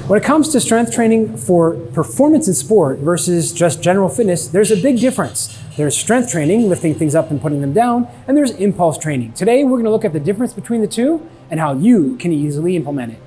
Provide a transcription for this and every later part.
When it comes to strength training for performance in sport versus just general fitness, there's a big difference. There's strength training, lifting things up and putting them down, and there's impulse training. Today, we're going to look at the difference between the two and how you can easily implement it.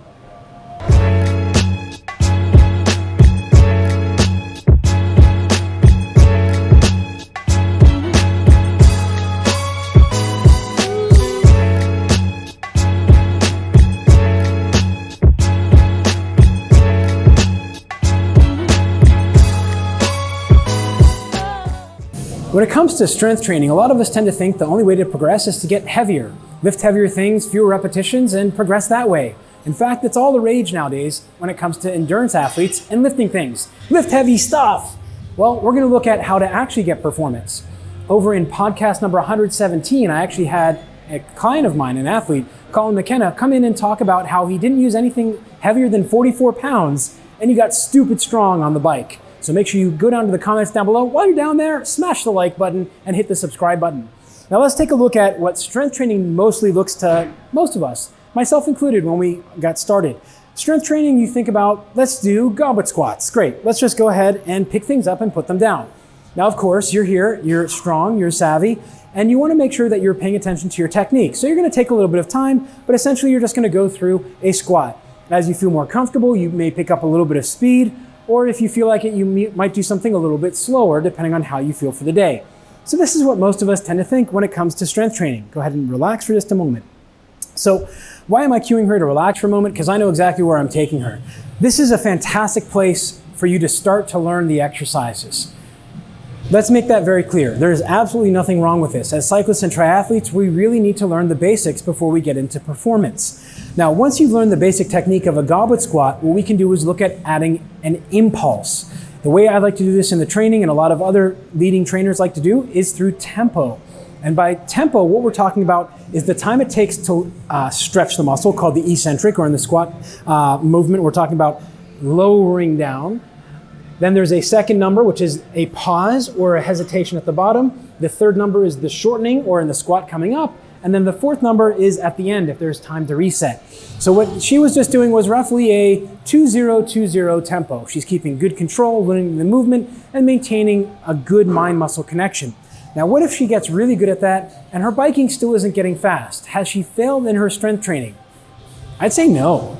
When it comes to strength training, a lot of us tend to think the only way to progress is to get heavier, lift heavier things, fewer repetitions, and progress that way. In fact, it's all the rage nowadays when it comes to endurance athletes and lifting things. Lift heavy stuff! Well, we're going to look at how to actually get performance. Over in podcast number 117, I actually had a client of mine, an athlete, Colin McKenna, come in and talk about how he didn't use anything heavier than 44 pounds and he got stupid strong on the bike. So make sure you go down to the comments down below. While you're down there, smash the like button and hit the subscribe button. Now let's take a look at what strength training mostly looks to most of us, myself included when we got started. Strength training, you think about, let's do goblet squats. Great, let's just go ahead and pick things up and put them down. Now, of course, you're here, you're strong, you're savvy, and you want to make sure that you're paying attention to your technique. So you're going to take a little bit of time, but essentially you're just going to go through a squat. As you feel more comfortable, you may pick up a little bit of speed, or if you feel like it, you might do something a little bit slower depending on how you feel for the day. So this is what most of us tend to think when it comes to strength training. Go ahead and relax for just a moment. So why am I cueing her to relax for a moment? Because I know exactly where I'm taking her. This is a fantastic place for you to start to learn the exercises. Let's make that very clear. There is absolutely nothing wrong with this. As cyclists and triathletes, we really need to learn the basics before we get into performance. Now, once you've learned the basic technique of a goblet squat, what we can do is look at adding an impulse. The way I like to do this in the training, and a lot of other leading trainers like to do, is through tempo. And by tempo, what we're talking about is the time it takes to stretch the muscle, called the eccentric, or in the squat movement, we're talking about lowering down. Then there's a second number, which is a pause or a hesitation at the bottom. The third number is the shortening, or in the squat coming up. And then the fourth number is at the end, if there's time to reset. So what she was just doing was roughly a 2-0-2-0 tempo. She's keeping good control, learning the movement, and maintaining a good mind-muscle connection. Now, what if she gets really good at that and her biking still isn't getting fast? Has she failed in her strength training? I'd say no.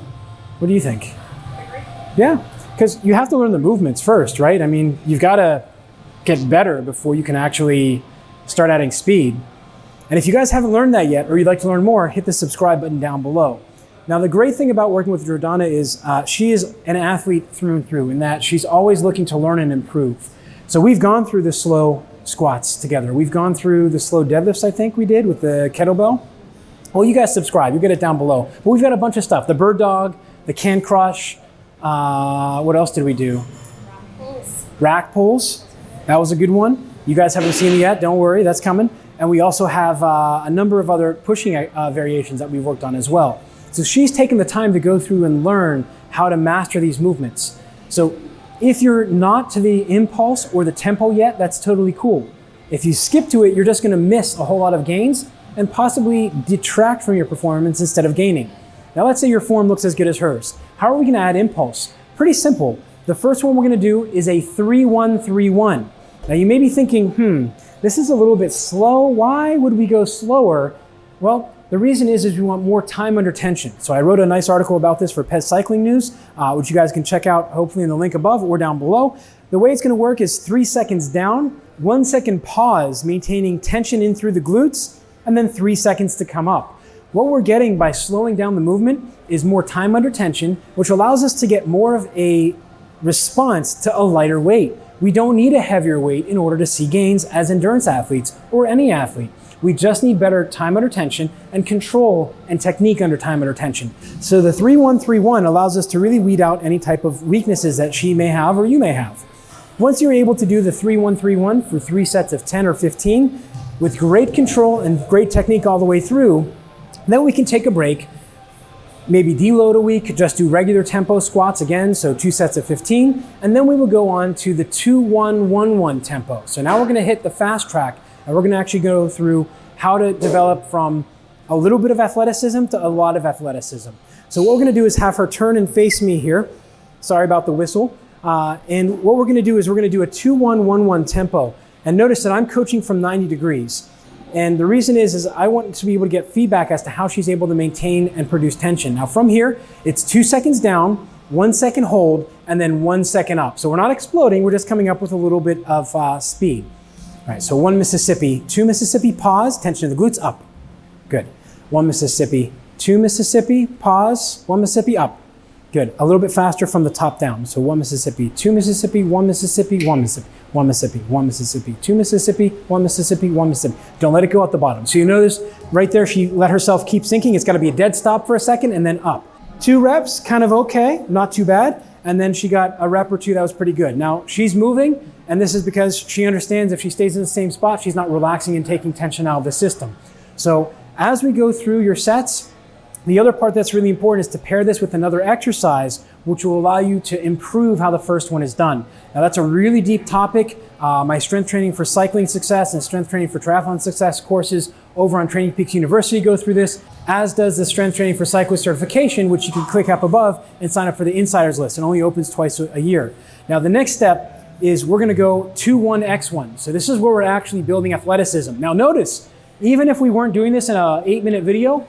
What do you think? I agree. Yeah. Because you have to learn the movements first, right? I mean, you've got to get better before you can actually start adding speed. And if you guys haven't learned that yet, or you'd like to learn more, hit the subscribe button down below. Now, the great thing about working with Jordana is she is an athlete through and through, in that she's always looking to learn and improve. So we've gone through the slow squats together. We've gone through the slow deadlifts, I think we did, with the kettlebell. Well, you guys subscribe, you get it down below. But we've got a bunch of stuff, the bird dog, the can crush. What else did we do? Rack pulls. Rack pulls. That was a good one. You guys haven't seen it yet. Don't worry, that's coming. And we also have a number of other pushing variations that we've worked on as well. So she's taken the time to go through and learn how to master these movements. So if you're not to the impulse or the tempo yet, that's totally cool. If you skip to it, you're just going to miss a whole lot of gains and possibly detract from your performance instead of gaining. Now let's say your form looks as good as hers. How are we going to add impulse? Pretty simple. The first one we're going to do is a 3-1-3-1. Now you may be thinking, this is a little bit slow. Why would we go slower? Well, the reason is we want more time under tension. So I wrote a nice article about this for Pez Cycling News, which you guys can check out hopefully in the link above or down below. The way it's going to work is 3 seconds down, 1 second pause, maintaining tension in through the glutes, and then 3 seconds to come up. What we're getting by slowing down the movement is more time under tension, which allows us to get more of a response to a lighter weight. We don't need a heavier weight in order to see gains as endurance athletes or any athlete. We just need better time under tension and control and technique under time under tension. So the 3-1-3-1 allows us to really weed out any type of weaknesses that she may have or you may have. Once you're able to do the 3-1-3-1 for 3 sets of 10 or 15 with great control and great technique all the way through, then we can take a break, maybe deload a week, just do regular tempo squats again, so 2 sets of 15, and then we will go on to the 2-1-1-1 tempo. So now we're going to hit the fast track, and we're going to actually go through how to develop from a little bit of athleticism to a lot of athleticism. So what we're going to do is have her turn and face me here. Sorry about the whistle. And what we're gonna do is we're gonna do a 2-1-1-1 tempo. And notice that I'm coaching from 90 degrees. And the reason is I want to be able to get feedback as to how she's able to maintain and produce tension. Now from here, it's 2 seconds down, 1 second hold, and then 1 second up. So we're not exploding, we're just coming up with a little bit of speed. All right, so 1 Mississippi, 2 Mississippi, pause, tension to the glutes, up. Good. 1 Mississippi, 2 Mississippi, pause, 1 Mississippi, up. Good. A little bit faster from the top down. So 1 Mississippi, 2 Mississippi, 1 Mississippi, 1 Mississippi, 1 Mississippi, 1 Mississippi, 2 Mississippi, 1 Mississippi, 1 Mississippi. Don't let it go at the bottom. So you notice right there, she let herself keep sinking. It's got to be a dead stop for a second and then up. 2 reps, kind of okay, not too bad. And then she got a rep or 2 that was pretty good. Now she's moving, and this is because she understands if she stays in the same spot, she's not relaxing and taking tension out of the system. So as we go through your sets, the other part that's really important is to pair this with another exercise, which will allow you to improve how the first one is done. Now that's a really deep topic. My strength training for cycling success and strength training for triathlon success courses over on Training Peaks University go through this, as does the strength training for cyclist certification, which you can click up above and sign up for the insiders list. It only opens twice a year. Now the next step is we're gonna go 2-1-X1. So this is where we're actually building athleticism. Now notice, even if we weren't doing this in an 8-minute video,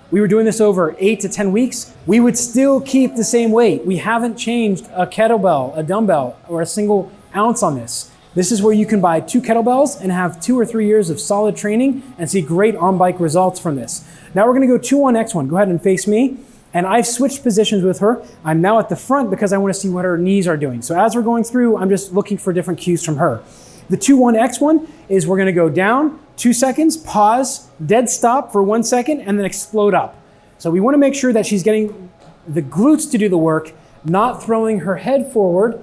we were doing this over 8 to 10 weeks, we would still keep the same weight. We haven't changed a kettlebell, a dumbbell, or a single ounce on this. This is where you can buy 2 kettlebells and have 2 or 3 years of solid training and see great on-bike results from this. Now we're gonna go 2-1-X1. Go ahead and face me. And I've switched positions with her. I'm now at the front because I wanna see what her knees are doing. So as we're going through, I'm just looking for different cues from her. The 2-1-X1 is we're gonna go down, 2 seconds, pause, dead stop for 1 second, and then explode up. So we wanna make sure that she's getting the glutes to do the work, not throwing her head forward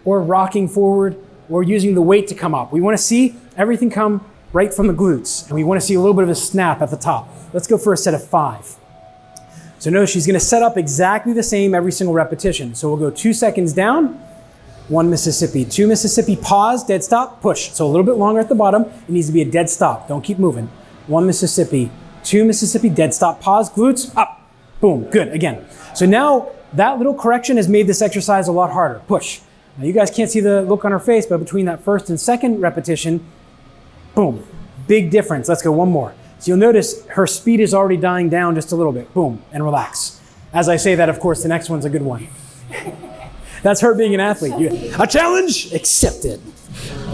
or rocking forward or using the weight to come up. We wanna see everything come right from the glutes, and we wanna see a little bit of a snap at the top. Let's go for a set of 5. So notice she's gonna set up exactly the same every single repetition. So we'll go 2 seconds down, 1 Mississippi, 2 Mississippi, pause, dead stop, push. So a little bit longer at the bottom. It needs to be a dead stop. Don't keep moving. 1 Mississippi, 2 Mississippi, dead stop, pause, glutes, up, boom, good, again. So now that little correction has made this exercise a lot harder. Push. Now you guys can't see the look on her face, but between that first and second repetition, boom, big difference. Let's go one more. So you'll notice her speed is already dying down just a little bit. Boom, and relax. As I say that, of course, the next one's a good one. That's her being an athlete. A challenge accepted.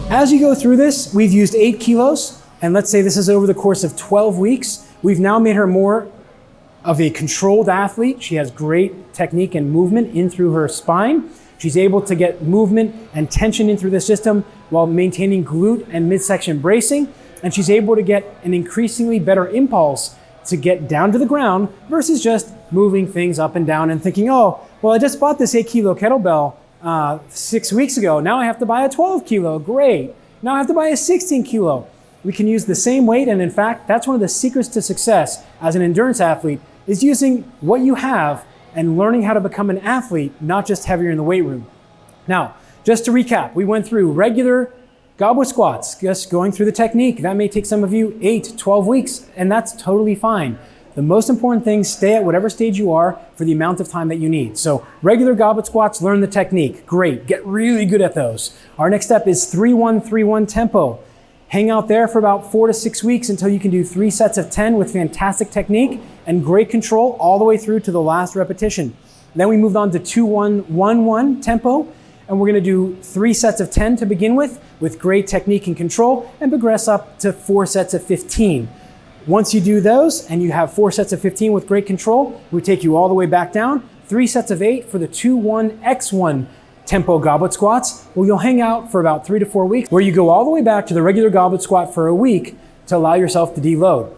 As you go through this, we've used 8 kilos, and let's say this is over the course of 12 weeks. We've now made her more of a controlled athlete. She has great technique and movement in through her spine. She's able to get movement and tension in through the system while maintaining glute and midsection bracing. And she's able to get an increasingly better impulse to get down to the ground versus just moving things up and down and thinking, oh, well, I just bought this 8 kilo kettlebell 6 weeks ago. Now I have to buy a 12 kilo. Great. Now I have to buy a 16 kilo. We can use the same weight. And in fact, that's one of the secrets to success as an endurance athlete is using what you have and learning how to become an athlete, not just heavier in the weight room. Now, just to recap, we went through regular goblet squats, just going through the technique. That may take some of you 8, 12 weeks, and that's totally fine. The most important thing, stay at whatever stage you are for the amount of time that you need. So regular goblet squats, learn the technique. Great, get really good at those. Our next step is 3-1-3-1 tempo. Hang out there for about 4 to 6 weeks until you can do 3 sets of 10 with fantastic technique and great control all the way through to the last repetition. Then we moved on to 2-1-1-1 tempo, and we're gonna do 3 sets of 10 to begin with great technique and control, and progress up to 4 sets of 15. Once you do those and you have 4 sets of 15 with great control, we take you all the way back down, 3 sets of 8 for the 2-1-X1 tempo goblet squats, where you'll hang out for about 3 to 4 weeks, where you go all the way back to the regular goblet squat for a week to allow yourself to deload.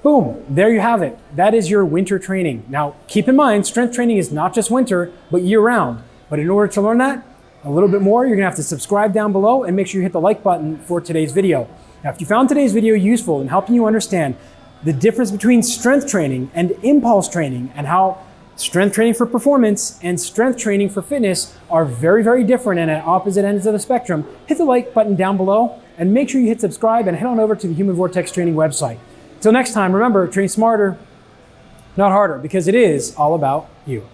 Boom, there you have it. That is your winter training. Now, keep in mind, strength training is not just winter, but year round. But in order to learn that a little bit more, you're gonna have to subscribe down below and make sure you hit the like button for today's video. Now, if you found today's video useful in helping you understand the difference between strength training and impulse training and how strength training for performance and strength training for fitness are very, very different and at opposite ends of the spectrum, hit the like button down below and make sure you hit subscribe and head on over to the Human Vortex Training website. Until next time, remember, train smarter, not harder, because it is all about you.